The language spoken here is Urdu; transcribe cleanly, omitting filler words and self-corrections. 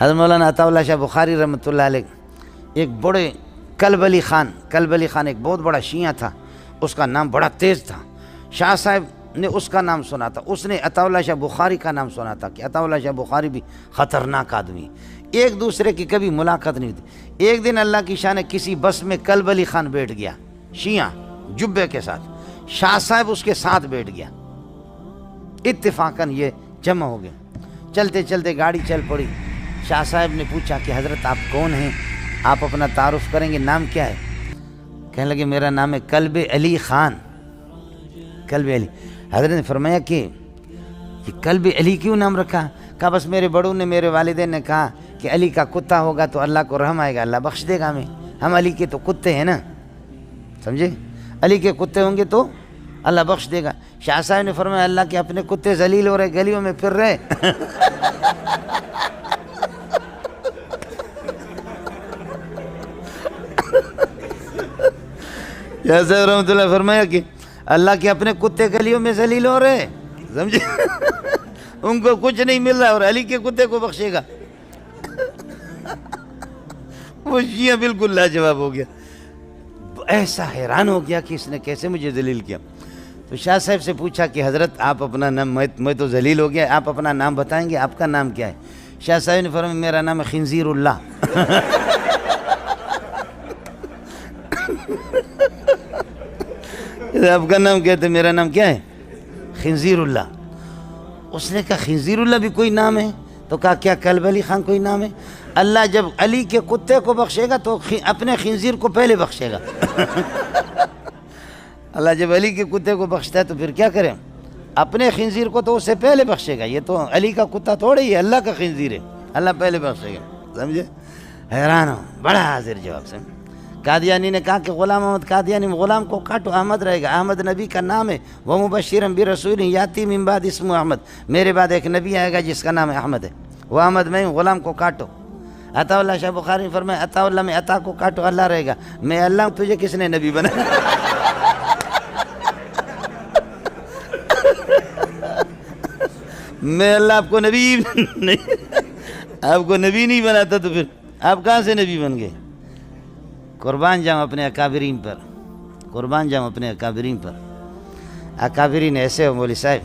حضرت مولانا عطا اللہ شاہ بخاری رحمۃ اللہ علیہ ایک بڑے کلب علی خان ایک بہت بڑا شیعہ تھا، اس کا نام بڑا تیز تھا. شاہ صاحب نے اس کا نام سنا تھا، اس نے عطا اللہ شاہ بخاری کا نام سنا تھا کہ عطا اللہ شاہ بخاری بھی خطرناک آدمی. ایک دوسرے کی کبھی ملاقات نہیں ہوتی. ایک دن اللہ کی شان کسی بس میں کلب علی خان بیٹھ گیا شیعہ جبے کے ساتھ، شاہ صاحب اس کے ساتھ بیٹھ گیا. اتفاقاً یہ جمع ہو گئے. چلتے چلتے گاڑی چل پڑی. شاہ صاحب نے پوچھا کہ حضرت آپ کون ہیں، آپ اپنا تعارف کریں گے، نام کیا ہے؟ کہنے لگے میرا نام ہے کلب علی خان. کلب علی. حضرت نے فرمایا کہ یہ کلب علی کیوں نام رکھا؟ کہا بس میرے بڑوں نے، میرے والدین نے کہا کہ علی کا کتا ہوگا تو اللہ کو رحم آئے گا، اللہ بخش دے گا ہمیں. ہم علی کے تو کتے ہیں نا، سمجھے؟ علی کے کتے ہوں گے تو اللہ بخش دے گا. شاہ صاحب نے فرمایا اللہ کے اپنے کتے ذلیل ہو رہے، گلیوں میں پھر رہے. شاہ صاحب رحمۃ اللہ فرمایا کہ اللہ کے اپنے کتے گلیوں میں ذلیل ہو رہے، سمجھے؟ ان کو کچھ نہیں مل رہا اور علی کے کتے کو بخشے گا. وہ شیعہ بالکل لاجواب ہو گیا، ایسا حیران ہو گیا کہ اس نے کیسے مجھے ذلیل کیا. تو شاہ صاحب سے پوچھا کہ حضرت آپ اپنا نام، میں تو ذلیل ہو گیا، آپ اپنا نام بتائیں گے، آپ کا نام کیا ہے؟ شاہ صاحب نے فرمایا میرا نام ہے خنزیر اللہ. آپ کا نام کہتے میرا نام کیا ہے؟ خنزیر اللہ. اس نے کہا خنزیر اللہ بھی کوئی نام ہے؟ تو کہا کیا کلب علی خان کوئی نام ہے؟ اللہ جب علی کے کتے کو بخشے گا تو اپنے خنزیر کو پہلے بخشے گا. اللہ جب علی کے کتے کو بخشتا ہے تو پھر کیا کریں؟ اپنے خنزیر کو تو اس سے پہلے بخشے گا. یہ تو علی کا کتا تھوڑے ہی ہے، اللہ کا خنزیر ہے، اللہ پہلے بخشے گا. سمجھے؟ حیران ہو، بڑا حاضر جواب سے. قادیانی نے کہا کہ غلام احمد قادیانی، غلام کو کاٹو، احمد رہے گا. احمد نبی کا نام ہے. وہ مبشرا برسول یاتی من بعد اسمہ احمد، میرے بعد ایک نبی آئے گا جس کا نام احمد ہے، وہ احمد میں ہوں، غلام کو کاٹو. عطا اللہ شاہ بخاری نے فرمایا عطا اللہ میں عطا کو کاٹو، اللہ رہے گا. میں اللہ ہوں، تجھے کس نے نبی بنایا؟ میں اللہ آپ کو نبی نہیں، آپ کو نبی نہیں بناتا تو پھر آپ کہاں سے نبی بن گئے؟ قربان جاؤں اپنے اکابرین پر، قربان جاؤں اپنے اکابرین پر. اکابرین ایسے ہو مولوی صاحب.